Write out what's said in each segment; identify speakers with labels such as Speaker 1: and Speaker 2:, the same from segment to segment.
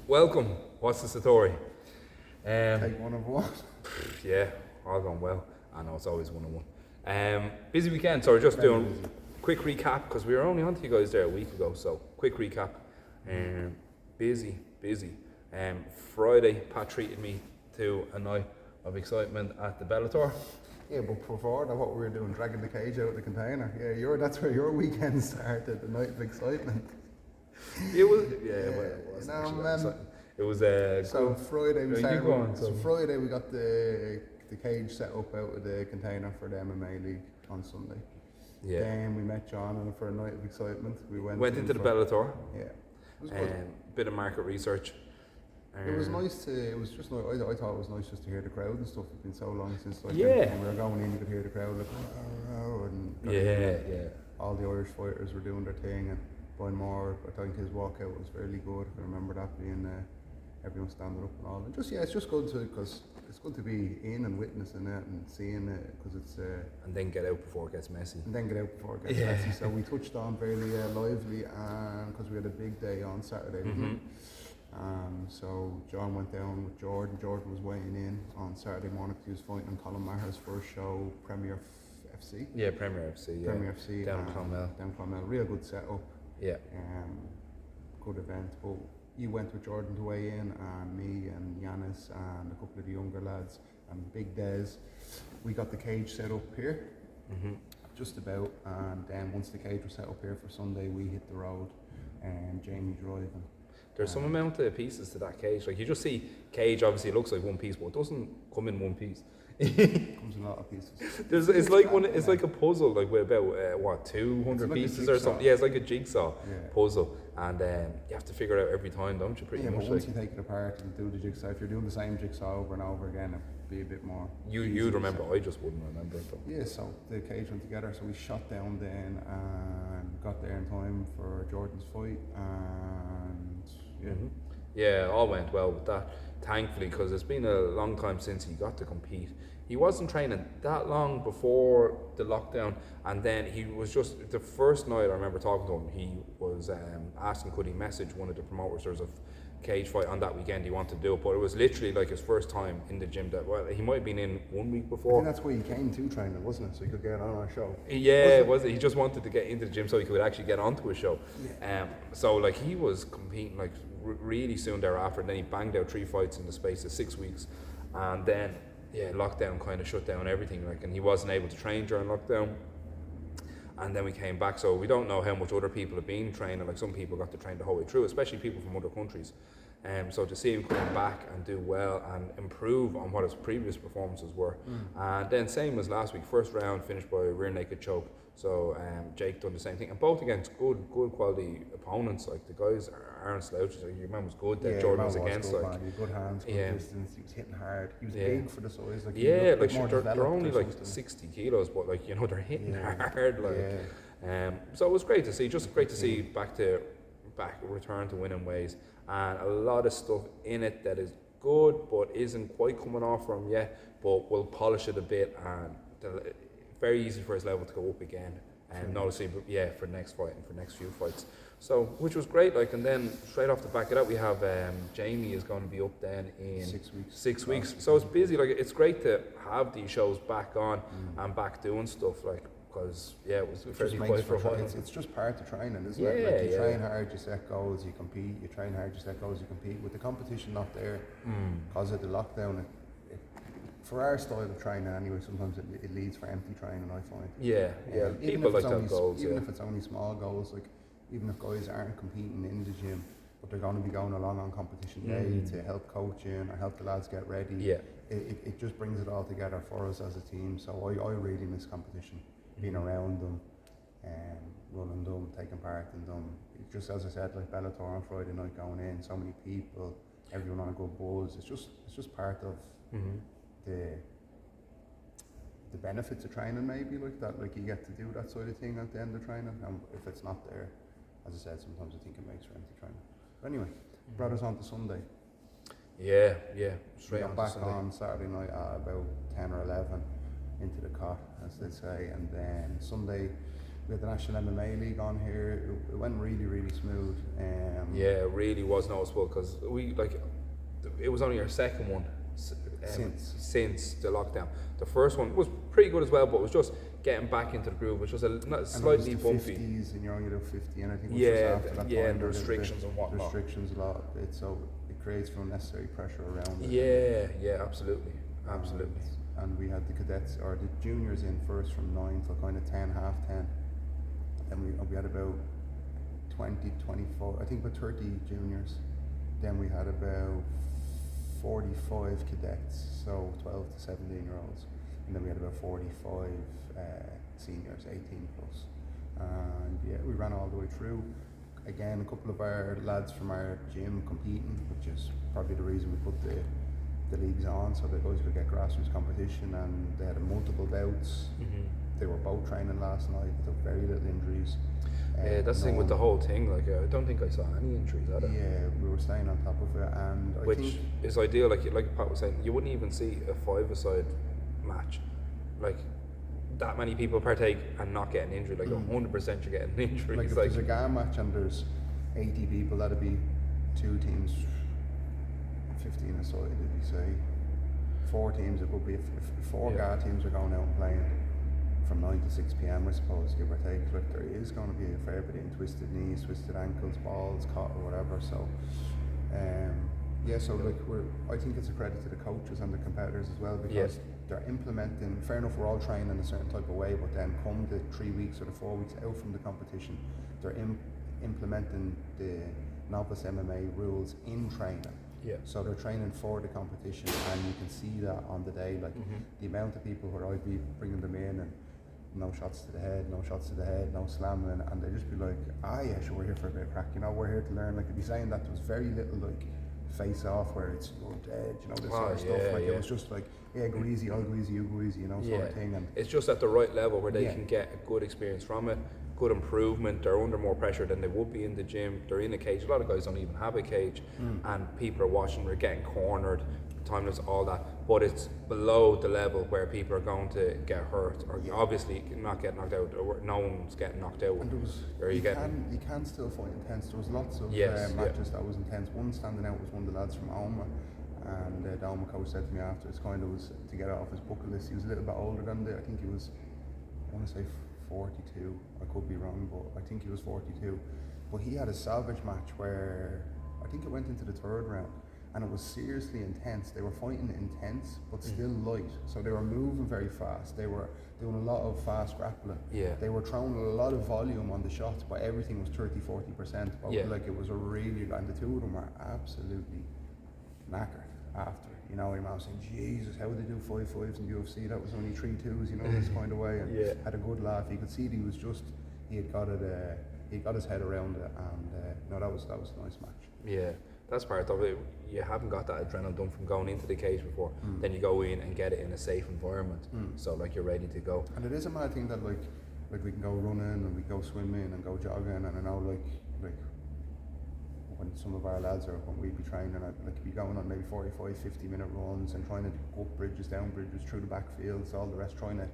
Speaker 1: Welcome. What's the Satori?
Speaker 2: Take one of what?
Speaker 1: Yeah, all gone well. I know it's always 1-on-1. Busy weekend, so we're just doing
Speaker 2: busy.
Speaker 1: quick recap because we were only on to you guys there a week ago. So quick recap. Busy. Friday, Pat treated me to a night of excitement at the Bellator.
Speaker 2: Yeah, but before that, what we were doing, dragging the cage out of the container. Yeah, that's where your weekend started, the night of excitement.
Speaker 1: It was, well, it wasn't
Speaker 2: No,
Speaker 1: actually that
Speaker 2: man.
Speaker 1: exciting. It was
Speaker 2: So
Speaker 1: good.
Speaker 2: Friday we
Speaker 1: Yeah,
Speaker 2: started.
Speaker 1: keep going,
Speaker 2: So
Speaker 1: so-
Speaker 2: Friday we got the cage set up out of the container for the MMA league on Sunday.
Speaker 1: Yeah.
Speaker 2: Then we met John and for a night of excitement. We
Speaker 1: Went
Speaker 2: in
Speaker 1: into the
Speaker 2: for-
Speaker 1: Bellator.
Speaker 2: Yeah, it was good.
Speaker 1: Bit of market research.
Speaker 2: It was nice to. It was just like I thought it was nice just to hear the crowd and stuff. It's been so long since like
Speaker 1: Yeah.
Speaker 2: when we were going in, you could hear the crowd like and
Speaker 1: Yeah.
Speaker 2: all the Irish fighters were doing their thing, and Brian Moore, I think his walkout was fairly good. I remember that being everyone standing up and all. And just it's just good to because it's good to be in and witnessing it and seeing it because it's
Speaker 1: And then get out before it gets messy.
Speaker 2: and then get out before it gets
Speaker 1: Yeah.
Speaker 2: messy. So we touched on fairly lively, and because we had a big day on Saturday. Didn't we? So John went down with Jordan. Jordan was weighing in on Saturday morning. He was fighting in Colin Maher's first show, Premier FC.
Speaker 1: Yeah, Premier FC. Yeah.
Speaker 2: Premier FC
Speaker 1: Down in Clonmel.
Speaker 2: Down Clonmel. Real good setup.
Speaker 1: Yeah.
Speaker 2: Good event. But you went with Jordan to weigh in, and me and Yanis and a couple of the younger lads and Big Des. We got the cage set up here. Just about, and then once the cage was set up here for Sunday, we hit the road, and Jamie driving.
Speaker 1: There's some amount of pieces to that cage. Like you just see cage, obviously it looks like one piece, but it doesn't come in one piece.
Speaker 2: Comes in a lot of pieces.
Speaker 1: It's like a puzzle, like with about 200
Speaker 2: like a
Speaker 1: pieces or
Speaker 2: jigsaw.
Speaker 1: something. Yeah, it's like a jigsaw
Speaker 2: Yeah.
Speaker 1: puzzle, and you have to figure it out every time, don't you? Pretty
Speaker 2: Yeah,
Speaker 1: much.
Speaker 2: but once
Speaker 1: Like,
Speaker 2: you take it apart and do the jigsaw, if you're doing the same jigsaw over and over again, it'd be a bit more. easy.
Speaker 1: you'd remember. I just wouldn't remember it though.
Speaker 2: Yeah, so the cage went together, so we shot down then and got there in time for Jordan's fight, and yeah.
Speaker 1: Yeah, all went well with that, thankfully, because it's been a long time since he got to compete. He wasn't training that long before the lockdown, and then he was just, the first night I remember talking to him, he was asking could he message one of the promoters. There's a cage fight on that weekend he wanted to do it, but it was literally like his first time in the gym. That, well, he might have been in 1 week
Speaker 2: I
Speaker 1: before.
Speaker 2: think that's why he came to training, wasn't it? So he could get on our show.
Speaker 1: Yeah, it was. He just wanted to get into the gym so he could actually get onto a show. So like he was competing like really soon thereafter, and then he banged out 3 fights in the space of 6 weeks, and then lockdown kind of shut down everything. Like, and he wasn't able to train during lockdown. And then we came back, so we don't know how much other people have been training. Like some people got to train the whole way through, especially people from other countries. So to see him come back and do well and improve on what his previous performances were. And then same as last week, first round finished by a rear naked choke. So Jake done the same thing, and both against good quality opponents. Like the guys aren't slouches. Like your man was good that Jordan was against.
Speaker 2: Good,
Speaker 1: Like
Speaker 2: man. He had good hands, good
Speaker 1: Yeah.
Speaker 2: distance. He was hitting hard. He was
Speaker 1: Yeah.
Speaker 2: big for the size. Like he
Speaker 1: yeah,
Speaker 2: looked
Speaker 1: like
Speaker 2: more
Speaker 1: they're
Speaker 2: developed
Speaker 1: only
Speaker 2: or
Speaker 1: like
Speaker 2: something.
Speaker 1: 60 kilos, but like they're hitting
Speaker 2: Yeah.
Speaker 1: hard. Like so it was great to see. Just great to see back return to winning ways, and a lot of stuff in it that is good but isn't quite coming off from yet. But we'll polish it a bit, and very easy for his level to go up again. And noticeably, for next fight and for next few fights. So, which was great. Like, and then straight off the back of that, we have Jamie is going to be up then in
Speaker 2: 6 weeks.
Speaker 1: 6 weeks. So it's busy. Like, it's great to have these shows back on and back doing stuff. Like, because it was
Speaker 2: It
Speaker 1: fairly
Speaker 2: just
Speaker 1: quiet
Speaker 2: makes
Speaker 1: for a while.
Speaker 2: it's just part of training, isn't
Speaker 1: Yeah,
Speaker 2: it? Like you
Speaker 1: yeah.
Speaker 2: train hard, you set goals, you compete. You train hard, you set goals, you compete. With the competition not there because of the lockdown, for our style of training anyway, sometimes it leads for empty training. I find.
Speaker 1: Yeah.
Speaker 2: Even
Speaker 1: People
Speaker 2: if
Speaker 1: like
Speaker 2: it's
Speaker 1: to
Speaker 2: only
Speaker 1: have goals.
Speaker 2: even
Speaker 1: Yeah.
Speaker 2: if it's only small goals, like even if guys aren't competing in the gym, but they're going to be going along on competition day to help coaching or help the lads get ready.
Speaker 1: Yeah.
Speaker 2: It just brings it all together for us as a team. So I really miss competition, being around them, and running them, taking part in them. It just as I said, like Bellator on Friday night going in, so many people, everyone on a good buzz. It's just part of the benefits of training, maybe like that. Like you get to do that sort of thing at the end of training, and if it's not there, as I said, sometimes I think it makes for empty training. But anyway, brought us on to Sunday.
Speaker 1: Yeah.
Speaker 2: We
Speaker 1: Straight
Speaker 2: got
Speaker 1: on
Speaker 2: back
Speaker 1: to Sunday.
Speaker 2: on Saturday night at about 10 or 11 into the cot, as they say, and then Sunday We had the National MMA League on here. It went really, really smooth.
Speaker 1: Yeah, it really was noticeable because it was only our second one since the lockdown. The first one was pretty good as well, but it was just getting back into the groove, which was slightly bumpy.
Speaker 2: 50s, and you're only doing 50, and I think it was
Speaker 1: Yeah,
Speaker 2: just after that
Speaker 1: yeah,
Speaker 2: point,
Speaker 1: the restrictions and whatnot.
Speaker 2: Restrictions a lot. It creates unnecessary pressure around it.
Speaker 1: Yeah, absolutely.
Speaker 2: And we had the cadets or the juniors in first from 9 till kind of 10, half 10. Then we had about 20, 24, I think about 30 juniors. Then we had about 45 cadets, so 12 to 17 year olds. And then we had about 45 seniors, 18 plus. And yeah, we ran all the way through. Again, a couple of our lads from our gym competing, which is probably the reason we put the leagues on, so the guys could get grassroots competition, and they had multiple bouts. They were both training last night, they took very little injuries.
Speaker 1: That's the thing with the whole thing, I don't think I saw any injuries at it.
Speaker 2: Yeah, we were staying on top of it, and I
Speaker 1: which
Speaker 2: think
Speaker 1: is ideal, like Pat was saying, you wouldn't even see a five-a-side match. Like, that many people partake and not getting injured, 100% you're getting an injury.
Speaker 2: Like if there's a GA match and there's 80 people, that'd be two teams, 15 aside, did you say? 4 teams, it would be if 4 GA teams are going out and playing from 9 to 6 p.m, I suppose, give or take. Like, there is going to be a fair bit in twisted knees, twisted ankles, balls, caught or whatever. So, I think it's a credit to the coaches and the competitors as well, because they're implementing. Fair enough, we're all training in a certain type of way, but then come the 3 weeks or the 4 weeks out from the competition, they're implementing the novice MMA rules in training.
Speaker 1: Yeah.
Speaker 2: So they're training for the competition, and you can see that on the day, the amount of people where I'd be bringing them in and no shots to the head, no slamming, and they just be like, yeah, sure, we're here for a bit of crack, we're here to learn. Like, to be saying that, there was very little face off where it's you're dead, this sort of stuff. It was just like, go easy, I'll go easy, you go easy, sort of thing. And
Speaker 1: it's just at the right level where they can get a good experience from it, good improvement. They're under more pressure than they would be in the gym. They're in a cage. A lot of guys don't even have a cage, and people are watching. They're getting cornered, timeless, all that. But it's below the level where people are going to get hurt, or obviously not get knocked out, or no one's getting knocked out.
Speaker 2: And you can still fight intense. There was lots of matches that was intense. One standing out was one of the lads from Alma, and the Alma coach said to me after, it's kind of was to get it off his bucket list. He was a little bit older than I think he was, I want to say 42, I could be wrong, but I think he was 42. But he had a salvage match where I think it went into the 3rd round, and it was seriously intense. They were fighting intense, but still light. So they were moving very fast. They were doing a lot of fast grappling. Yeah. They were throwing a lot of volume on the shots, but everything was 30-40%. But it was a really, and the two of them were absolutely knackered after. Your mom saying, Jesus, how would they do 5-5s in UFC? That was only 3-2s, this kind of way. And had a good laugh. You could see that he had got his head around it, and that was a nice match. Yeah.
Speaker 1: That's part of it. You haven't got that adrenaline done from going into the cage before. Then you go in and get it in a safe environment. So you're ready to go.
Speaker 2: And it is a mad thing that like we can go running and we go swimming and go jogging, and I know like when some of our lads are, when we'd be training, be going on maybe 45-50 minute runs and trying to go up bridges, down bridges, through the backfields, all the rest, trying to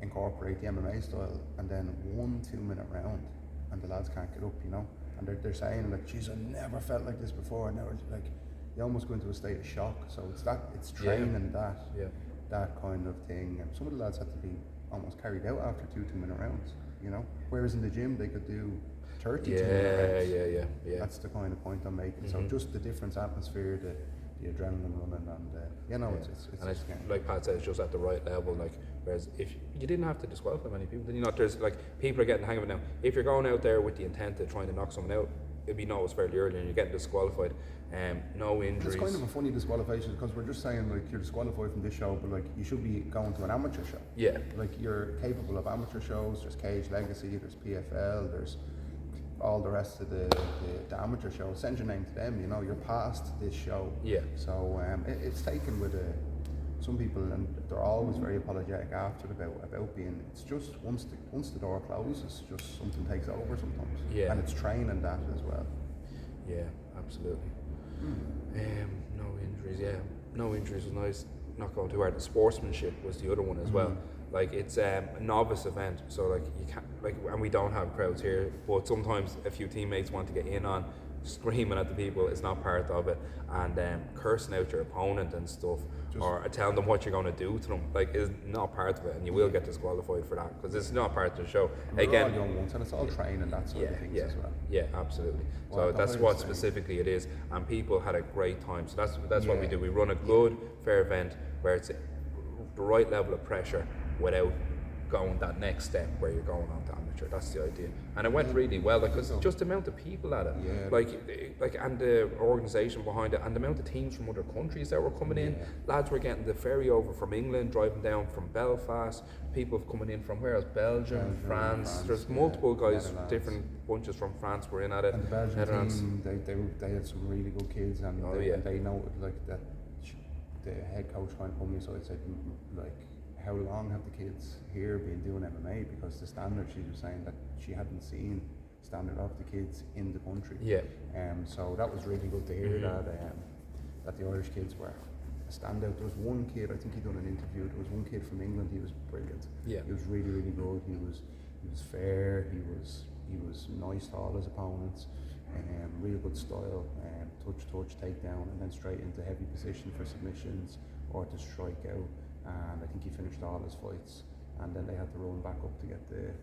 Speaker 2: incorporate the MMA style, and then 1-2 minute round and the lads can't get up, and they're saying geez, I never felt like this before. I never, you almost go into a state of shock. So it's training that kind of thing. And some of the lads had to be almost carried out after 2 2-minute rounds, whereas in the gym they could do 30 2-minute rounds. That's the kind of point I'm making. So just the different atmosphere, the adrenaline running, and it's
Speaker 1: like Pat said, it's just at the right level. Whereas if you didn't have to disqualify many people, then there's people are getting the hang of it now. If you're going out there with the intent of trying to knock someone out, it'd be noticed fairly early, and you're getting disqualified. No injuries.
Speaker 2: It's kind of a funny disqualification, because we're just saying you're disqualified from this show, but you should be going to an amateur show.
Speaker 1: Yeah.
Speaker 2: You're capable of amateur shows. There's Cage Legacy. There's PFL. There's all the rest of the amateur shows. Send your name to them. You're past this show. Yeah. So it's taken with some people, and they're always very apologetic after about being. It's just once the door closes, just something takes over sometimes. Yeah. And it's training that as well.
Speaker 1: Yeah, absolutely. No injuries. Yeah, no injuries was nice. Not going too hard. The sportsmanship was the other one as well. Like it's a novice event, so like you can't and we don't have crowds here. But sometimes a few teammates want to get in on screaming at the people. It's not part of it, and cursing out your opponent and stuff, or telling them what you're going to do to them, like is not part of it, and you will get disqualified for that because it's not part of the show.
Speaker 2: Again, all young ones, and it's all training that sort of things as well.
Speaker 1: Yeah, absolutely. So that's what specifically it is, and people had a great time. So that's what we do. We run a good, fair event where it's the right level of pressure without going that next step where you're going on to amateur. That's the idea, and it went really well because just the amount of people at it, like and the organisation behind it, and the amount of teams from other countries that were coming in. Lads were getting the ferry over from England, driving down from Belfast. People coming in from where else? Belgium, France. There's multiple guys, different bunches from France were in at it.
Speaker 2: And the Belgian team, they had some really good kids, and they know like that. The head coach kind of pulled me aside and said, like, how long have the kids here been doing MMA? Because the standard, she was saying that she hadn't seen standard of the kids in the country. So that was really good to hear that the Irish kids were a standout. There was one kid, I think he done an interview. There was one kid from England. He was brilliant. He was really, really good. He was fair. He was nice to all his opponents. Real good style. Touch, takedown, and then straight into heavy position for submissions or to strike out. And I think he finished all his fights, and then they had to run back up to get the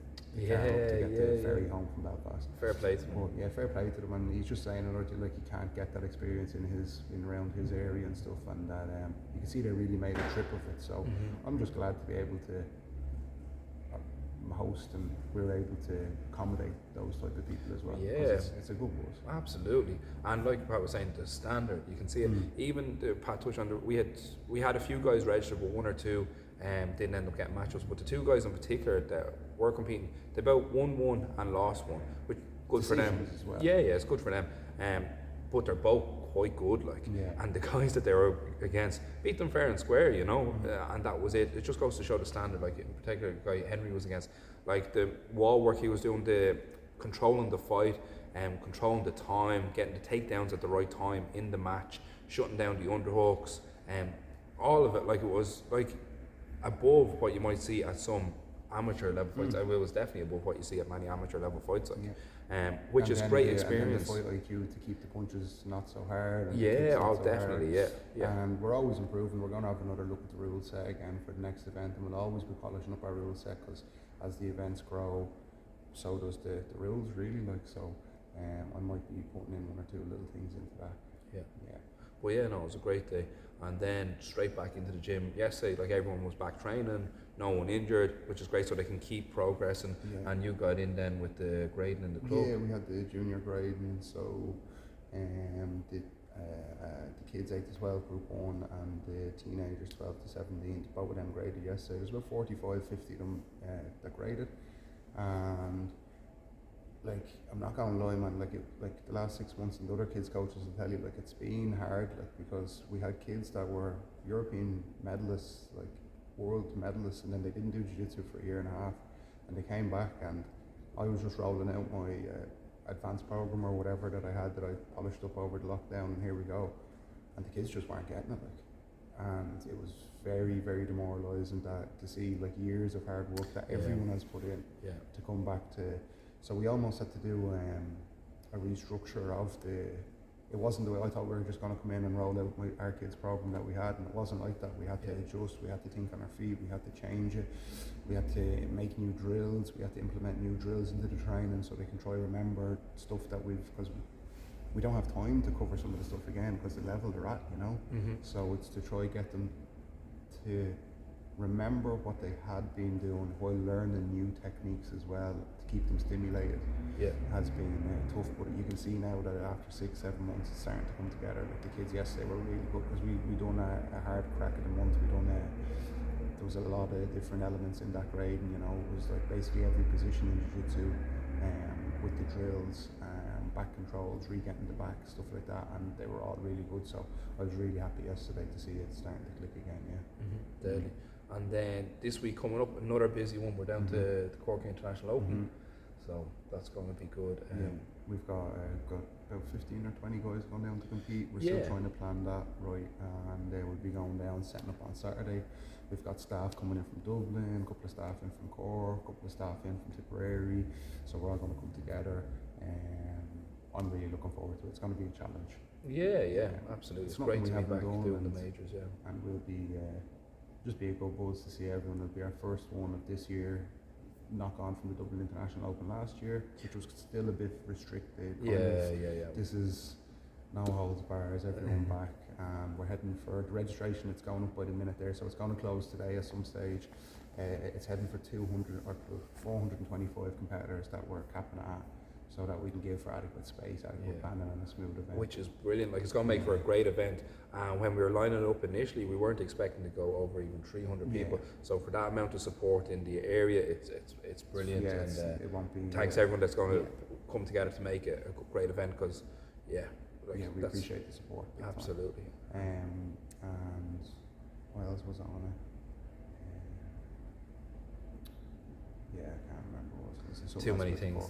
Speaker 2: ferry home from Belfast.
Speaker 1: Fair play to him.
Speaker 2: But, fair play to them, and he's just saying like he can't get that experience in around his area and stuff, and that you can see they really made a trip of it. So I'm just glad to be able to host, and we're able to accommodate those type of people as well. It's a good buzz.
Speaker 1: Absolutely, and like Pat was saying, the standard, you can see it. Even Pat touched on we had a few guys registered, but one or two didn't end up getting matchups. But the two guys in particular that were competing, they about won and lost one, which good for them.
Speaker 2: As well.
Speaker 1: It's good for them. But they're both quite good, and the guys that they were against beat them fair and square, and that was it. It just goes to show the standard. Like in particular, the guy Henry was against, like the wall work he was doing, the controlling the fight, controlling the time, getting the takedowns at the right time in the match, shutting down the underhooks, all of it. Like it was like above what you might see at some amateur level fights. It was definitely above what you see at many amateur level fights, which is great experience.
Speaker 2: And then the fight IQ to keep the punches not so hard. And
Speaker 1: definitely.
Speaker 2: And we're always improving. We're going to have another look at the rule set again for the next event, and we'll always be polishing up our rule set because as the events grow, so does the rules really. I might be putting in one or two little things into that.
Speaker 1: Well, it was a great day, and then straight back into the gym yesterday. Like everyone was back training, no one injured, which is great, so they can keep progressing. And you got in then with the grading in the club.
Speaker 2: We had the junior grading, so the kids 8 to 12 group 1 and the teenagers 12 to 17, both of them graded yesterday. There's about 45, 50 of them that graded, and like I'm not gonna lie, man, like the last 6 months, and the other kids coaches will tell you, like it's been hard, like because we had kids that were European medalists, like world medalists, and then they didn't do jiu-jitsu for a year and a half, and they came back, and I was just rolling out my advanced program or whatever that I had that I polished up over the lockdown, and here we go, and the kids just weren't getting it, and it was very, very demoralising to see like years of hard work that everyone has put in to come back to. So we almost had to do a restructure of it wasn't the way I thought we were just going to come in and roll out our kids' program that we had, and it wasn't like that. We had to adjust, we had to think on our feet, we had to change it, we had to make new drills, we had to implement new drills into the training so they can try to remember stuff that because we don't have time to cover some of the stuff again because the level they're at, So it's to try get them to remember what they had been doing while learning new techniques as well to keep them stimulated. Has been tough, but you can see now that after 6-7 months it's starting to come together. Like the kids yesterday were really good because we done a hard crack of the month. There was a lot of different elements in that grade, and it was like basically every position in jiu-jitsu with the drills, back controls, re-getting the back, stuff like that, and they were all really good. So I was really happy yesterday to see it starting to click again.
Speaker 1: Deadly. And then this week coming up, another busy one. We're down to the Cork International Open, so that's going to be good.
Speaker 2: We've got about 15 or 20 guys going down to compete. We're
Speaker 1: Yeah.
Speaker 2: still trying to plan that right, and they will be going down, setting up on Saturday. We've got staff coming in from Dublin, a couple of staff in from Cork, a couple of staff in from Tipperary, so we're all going to come together, and I'm really looking forward to it. It's going to be a challenge.
Speaker 1: Yeah, absolutely. It's great
Speaker 2: we
Speaker 1: to be
Speaker 2: haven't
Speaker 1: back
Speaker 2: done,
Speaker 1: doing the
Speaker 2: and-
Speaker 1: majors, yeah.
Speaker 2: and we'll be just be a good buzz to see everyone. It'll be our first one of this year, knock on from the Dublin International Open last year, which was still a bit restricted.
Speaker 1: Yeah.
Speaker 2: This is no holds bars, everyone back, and we're heading for the registration. It's going up by the minute there, so it's going to close today at some stage. It's heading for 200 or 425 competitors that we're capping at, so that we can give for adequate space, adequate planning, and a smooth event.
Speaker 1: Which is brilliant. Like, it's going to make for a great event. When we were lining it up initially, we weren't expecting to go over even 300 people. So for that amount of support in the area, it's brilliant.
Speaker 2: Yeah,
Speaker 1: and
Speaker 2: it won't be.
Speaker 1: thanks everyone that's going to come together to make it a great event. Because
Speaker 2: we appreciate the support. big time.
Speaker 1: Absolutely.
Speaker 2: And what else was on it? I can't remember what I was going to say.
Speaker 1: Too many things.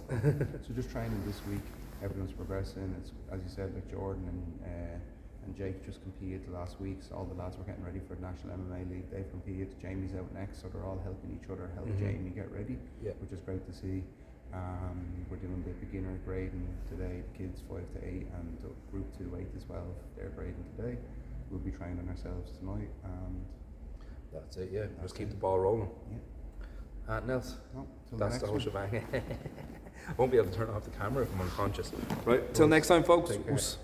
Speaker 2: So just training this week, everyone's progressing. It's, as you said, like Jordan and Jake just competed last week, so all the lads were getting ready for the National MMA League. They've competed. Jamie's out next, so they're all helping each other, help Jamie get ready, which is great to see. We're doing the beginner grading today, the kids 5 to 8, and the group 2 8 to 12. They're grading today. We'll be training ourselves tonight, and
Speaker 1: That's it, yeah. Just keep the ball rolling. Nels,
Speaker 2: no, till
Speaker 1: that's the
Speaker 2: next
Speaker 1: whole
Speaker 2: one.
Speaker 1: shebang. I won't be able to turn off the camera if I'm unconscious. Right, till next time, folks.
Speaker 2: Take care.
Speaker 1: Oos.